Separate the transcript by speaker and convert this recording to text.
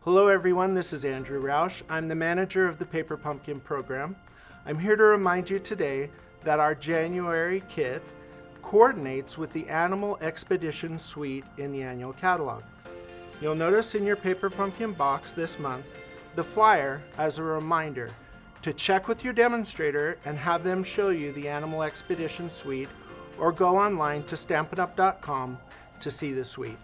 Speaker 1: Hello everyone, this is Andrew Roush. I'm the manager of the Paper Pumpkin program. I'm here to remind you today that our January kit coordinates with the Animal Expedition Suite in the annual catalog. You'll notice in your Paper Pumpkin box this month the flyer as a reminder to check with your demonstrator and have them show you the Animal Expedition Suite, or go online to StampinUp.com to see the suite.